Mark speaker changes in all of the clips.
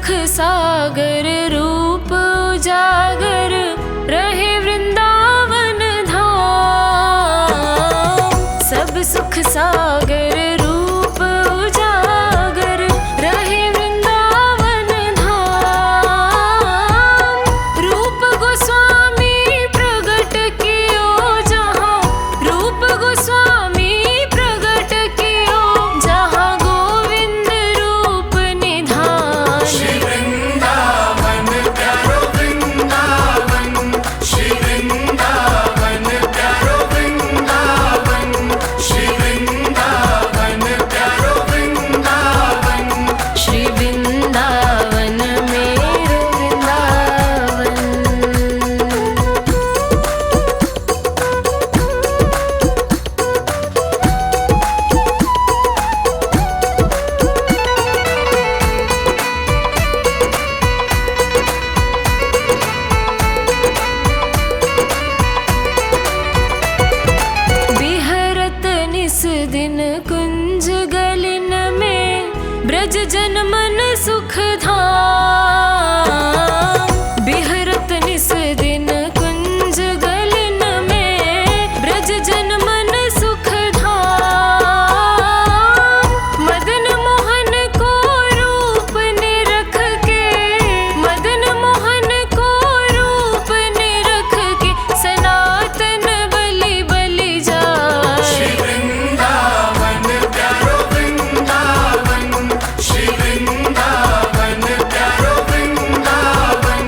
Speaker 1: सुख सागर रूप उजागर रहे वृंदावन धाम। सब सुख सागर रूप उजागर रहे वृंदावन धाम। रूप गोस्वामी प्रगट कियो जहाँ, रूप गोस्वामी प्रगट कियो जहाँ गोविंद रूप निधान।
Speaker 2: श्री वृंदावन प्यारो वृंदावन, श्री वृंदावन प्यारो वृंदावन, श्री वृंदावन प्यारो वृंदावन,
Speaker 1: श्री वृंदावन मेरो वृंदावन। बिहरत निस दिन कुंज गलिन में ब्रज जन मन सुख धाम। बिहरत निस दिन कुंज गलिन में ब्रज जन मन सुख धाम। मदन मोहन को रूप निरख के, मदन मोहन को रूप निरख के सनातन बलि बलि जाए।
Speaker 2: श्री वृंदावन प्यारो वृंदावन, श्री वृंदावन प्यारो वृंदावन,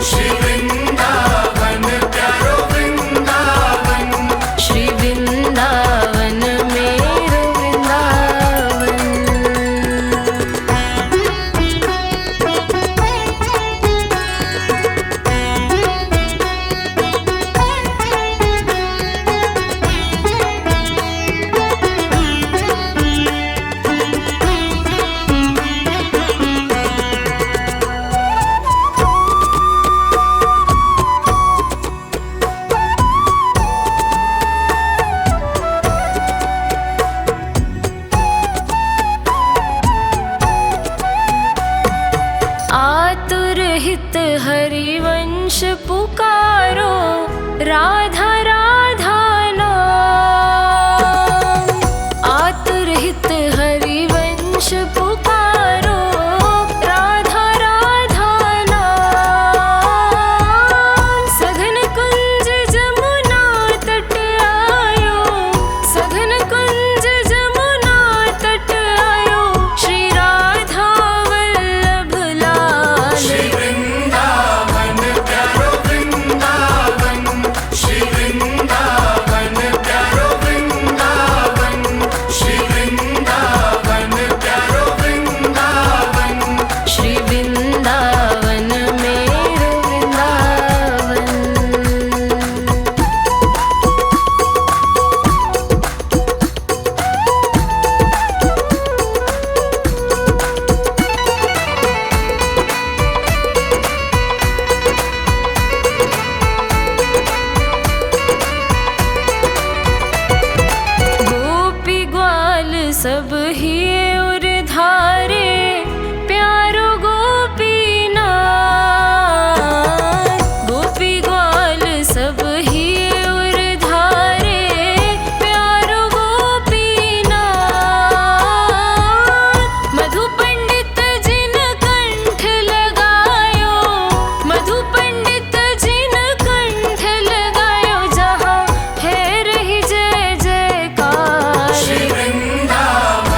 Speaker 2: श्री वृंदावन प्यारो वृंदावन,
Speaker 1: श्री वृंदावन मेरो वृंदावन। आतुर हित हरिवंश पुकारो, राधा राधा नाम। आतुर हित हरिवंश पुकारो, राधा राधा नाम। सघन कुंज जमुना तट आयो, सघन कुंज जमुना तट आयो, श्री राधा वल्लभ लाल।
Speaker 2: श्री वृंदावन प्यारो वृंदावन, श्री वृंदावन प्यारो वृंदावन, श्री वृंदावन प्यारो वृंदावन,
Speaker 1: श्री वृंदावन मेरो वृंदावन। गोपी ग्वाल सब हिये उर धारे, प्यारो गोपीनाथ। गोपी ग्वाल सब हिये उर धारे, प्यारो गोपीनाथ। मधु पंडित जिन कंठ लगायो, मधु पंडित जिन कंठ लगायो, जहाँ है रही जय जयकार।
Speaker 2: श्री वृंदावन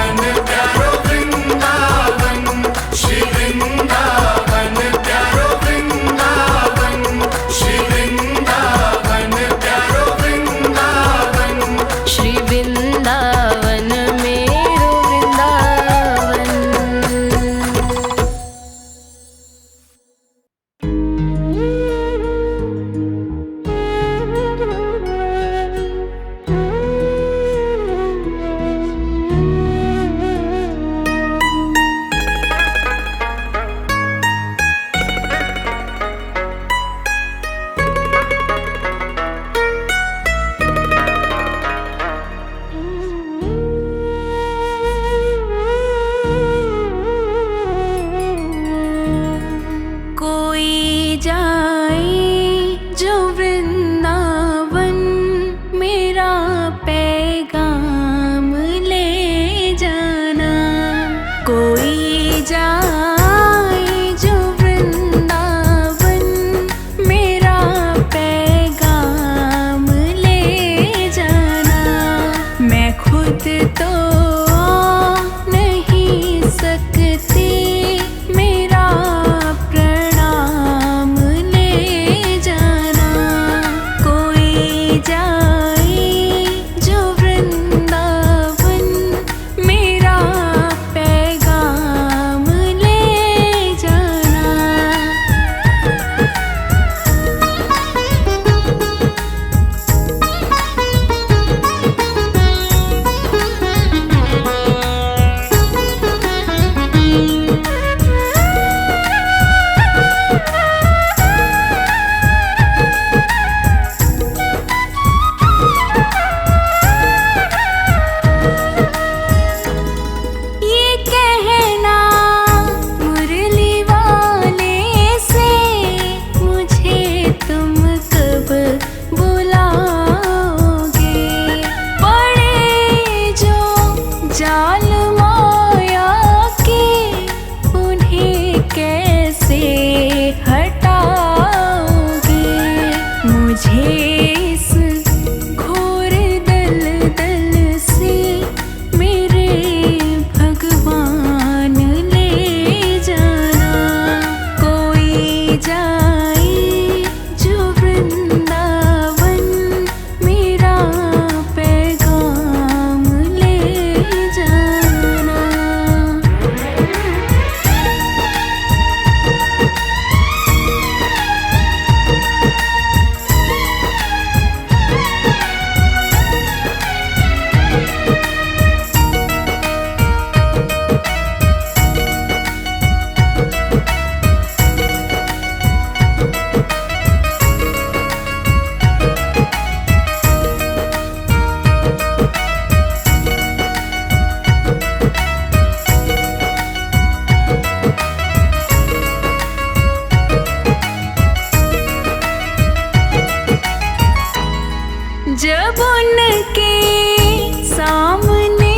Speaker 1: उनके सामने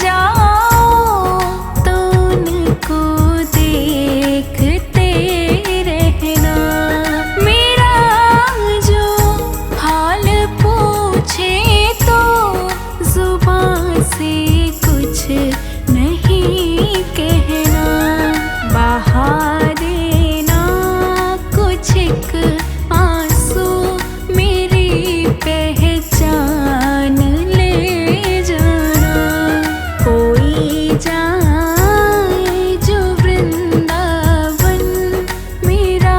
Speaker 1: जाओ तो उनको देखते रहना। मेरा जो हाल पूछे तो जुबान से कुछ नहीं कहना। बहा देना कुछ एक आंसू, मेरी पहचान ले जाना। कोई जाए जो वृंदावन, मेरा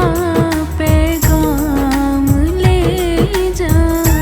Speaker 1: पैगाम ले जाना।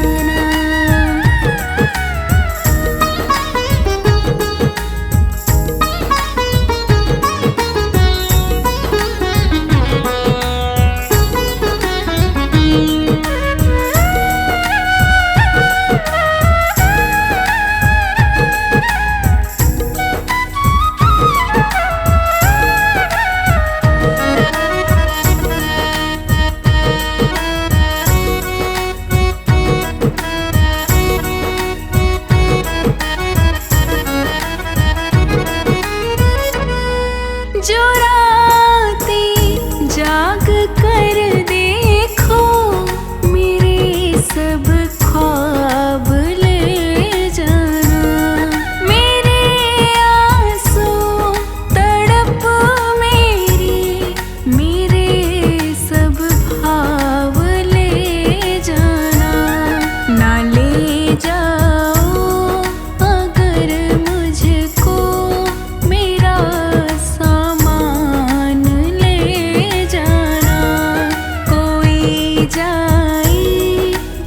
Speaker 1: जो रातें जाग कर देखो, मेरे सब ख्वाब ले जाना। मेरे आंसू तड़प मेरी, मेरे सब भाव ले जाना। ना ले जाओ अगर मुझको मेरा सामान ले जाना। कोई जाए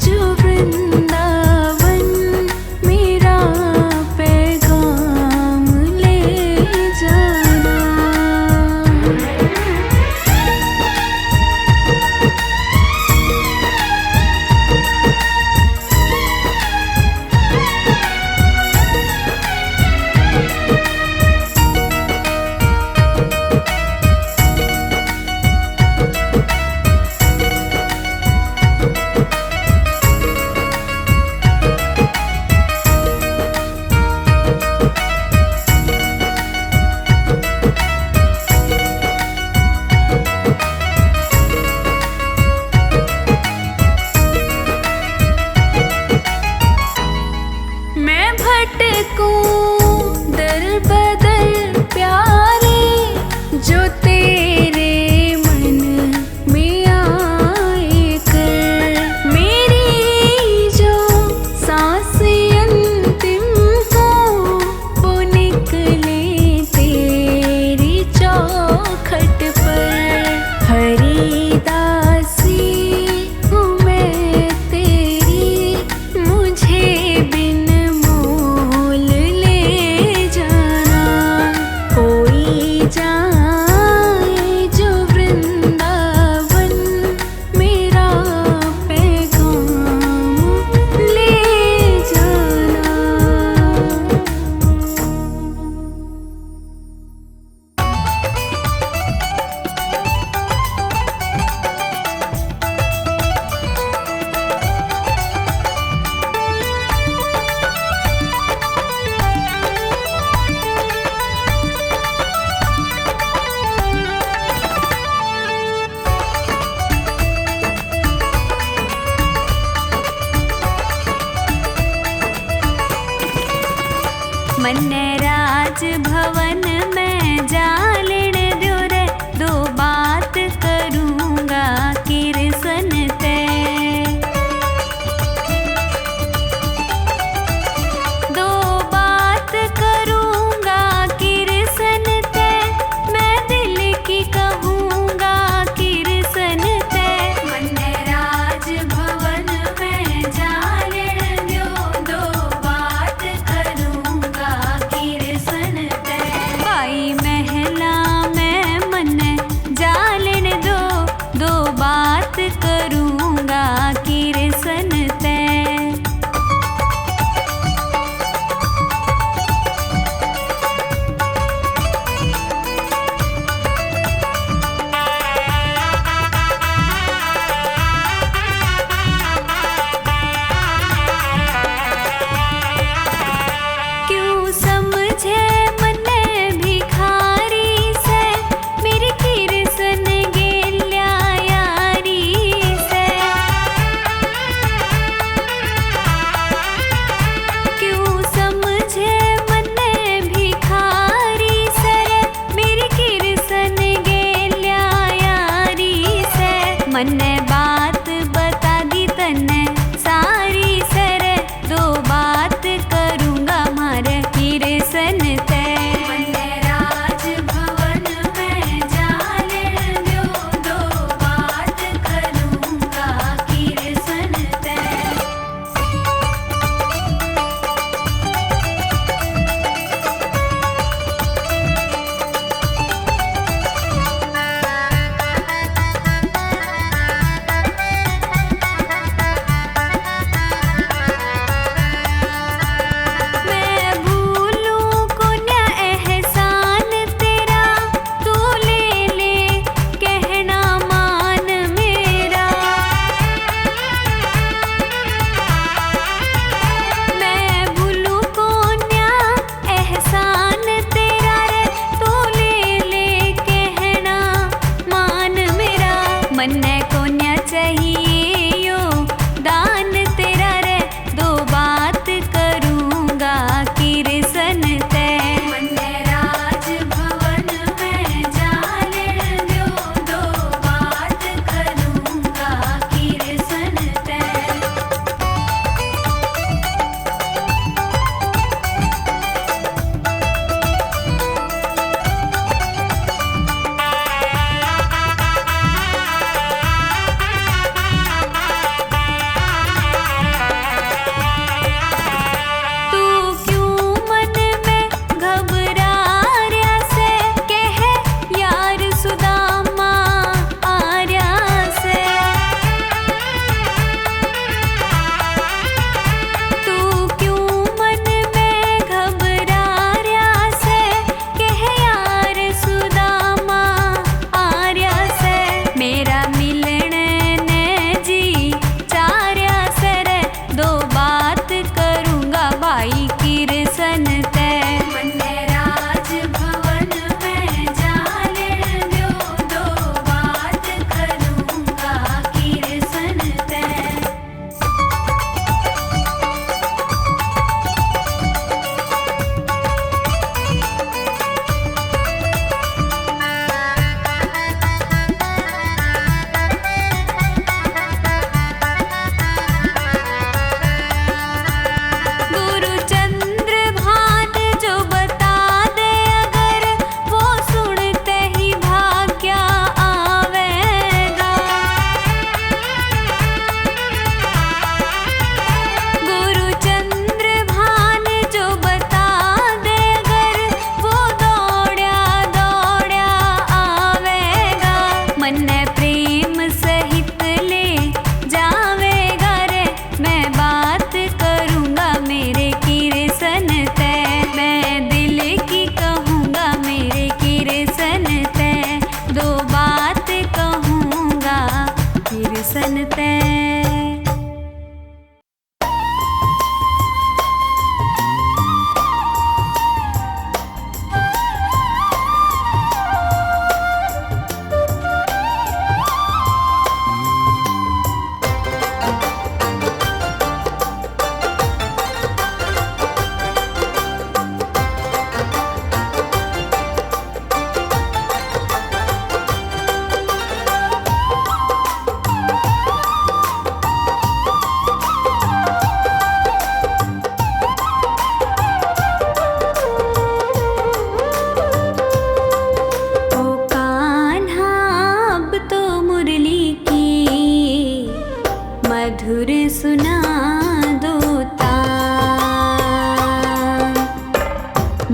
Speaker 1: जो वृंदावन, मेरा पैगाम ले जाना। मैं भटकूं दर बदर प्यारे, जो तेरे मन में आए कर। मेरी जो सांस अंतिम हो, वो निकले तेरी चौखट पर। हरिदासी हूँ मैं तेरी, मुझे बिन मोल ले जाना। कोई जाए जो वृंदावन, मेरा पैगाम ले जाना। मन राज भवन में जालिण द्यो रे, दो बात करूँगा किरसन ते। दो बात करूँगा किरसन ते, मैं दिल की कहूँगा किरसन ते। मन राज भवन में जालिण द्यो, दो बात करूँगा किरसन ते।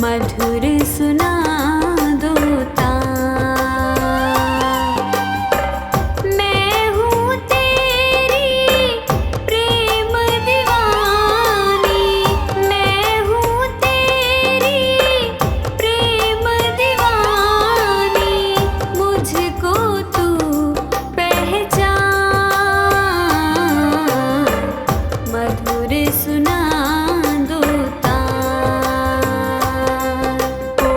Speaker 1: मधुर सुना दो तार। मैं हूँ तेरी प्रेम दीवानी, मैं हूँ तेरी प्रेम दीवानी, मुझको तू पहचान, मधुर सुना दो तार। ओ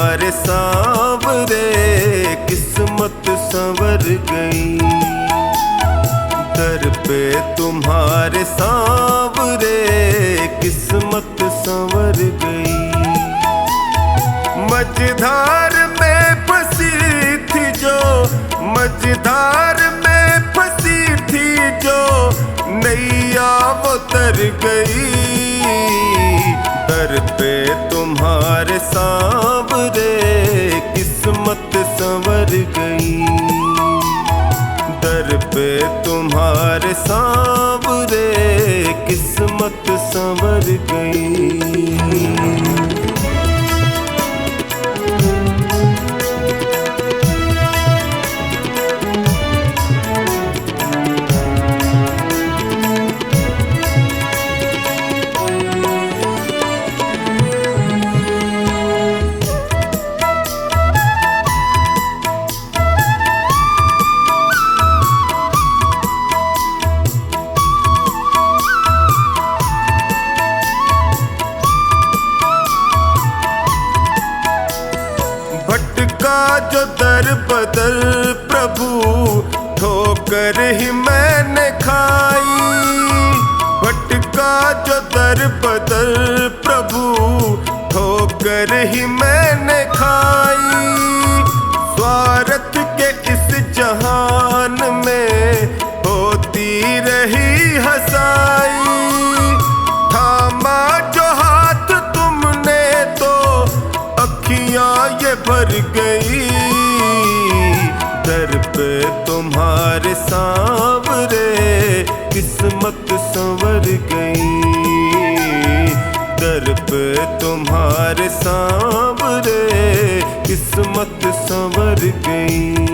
Speaker 3: तुम्हारे सांवरे किस्मत संवर गई। दर पे तुम्हारे सांवरे किस्मत संवर गई। मझधार में फंसी थी जो, मझधार में फंसी थी जो नैया वो तर गई। दर पे तुम्हारे सांवरे किस्मत संवर गई। दर पे तुम्हारे सांवरे किस्मत संवर गई। भटका जो दर बदर प्रभु ठोकर ही मैंने खाई। भटका जो दर बदर प्रभु ठोकर ही मैंने खाई। स्वार्थ के इस जहान में होती रही हंसाई। थामा जो हाथ तुमने तो अखियां ये भर गई। दर पे तुम्हारे सांवरे किस्मत संवर गई। दर पे तुम्हारे सांवरे किस्मत संवर गई।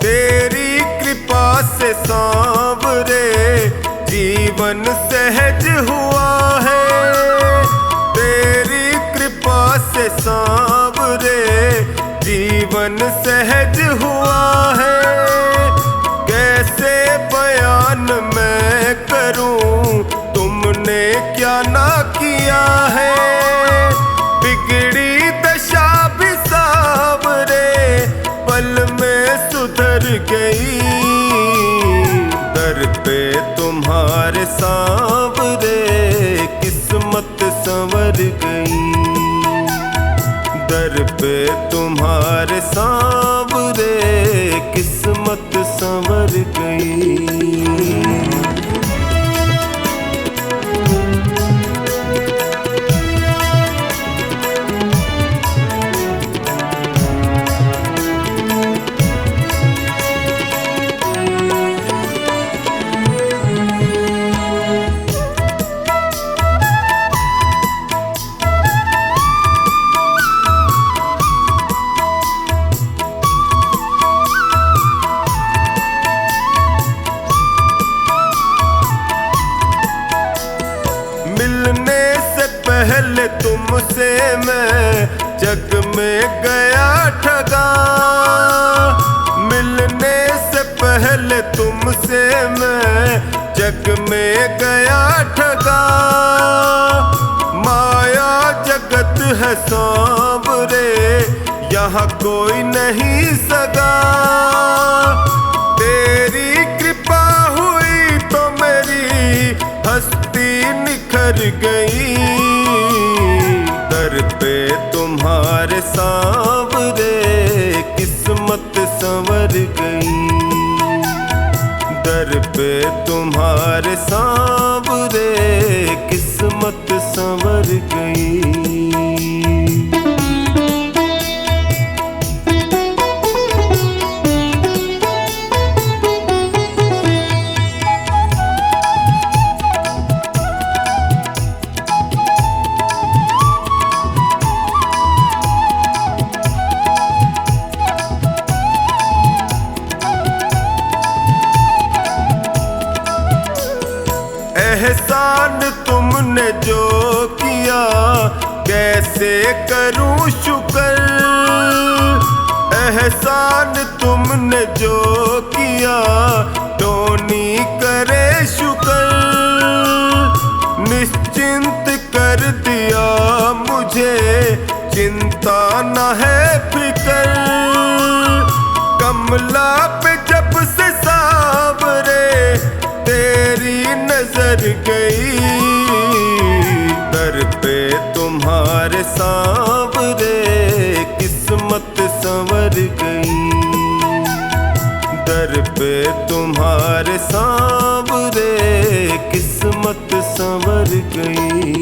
Speaker 3: तेरी कृपा से सांवरे जीवन सहज हुआ है। तेरी कृपा से सांवरे जीवन सहज हुआ है। कैसे बयान मैं करूं तुमने क्या ना किया है। बिगड़ी दशा भी सांवरे पल में सुधर गई। दर पे तुम्हारे सांवरे किस्मत संवर गई। दर पे तुम्हारे सांवरे किस्मत संवर गई। मिलने से पहले तुमसे मैं जग में गया ठगा। मिलने से पहले तुमसे मैं जग में गया ठगा। माया जगत है सांवरे यहाँ कोई नहीं सगा। तेरी कृपा हुई तो मेरी हस्ती निखर गई। दर पे तुम्हारे सांवरे किस्मत संवर गई। दर पे तुम्हारे सांवरे किस्मत संवर गई। एहसान तुमने जो किया कैसे करूं शुक्र, एहसान तुमने जो किया टोनी करे शुक्र। निश्चिंत कर दिया मुझे, चिंता न है फिक्र। कमला पे जब से सावरे तेरी नजर गई, दर पे तुम्हारे सावरे किस्मत संवर गई, दर पे तुम्हारे सावरे किस्मत संवर गई।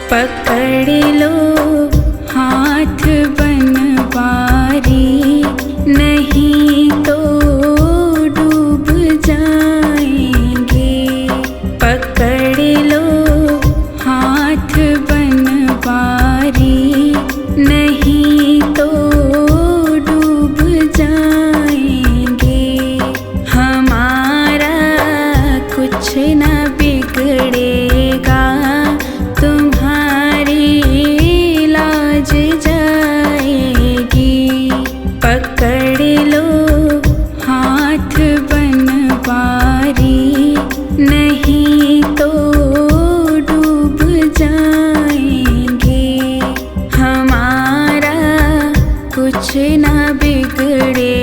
Speaker 4: पकड़ लो हाथ बनवारी, नहीं तो डूब जाएंगे। पकड़ लो हाथ बनवारी, नहीं तो डूब जाएंगे। हमारा कुछ न बिगड़ेगा, तुम्हारी लाज जाएगी। पकड़ लो हाथ बनवारी, नहीं तो डूब जाएंगे। हमारा कुछ न बिगड़े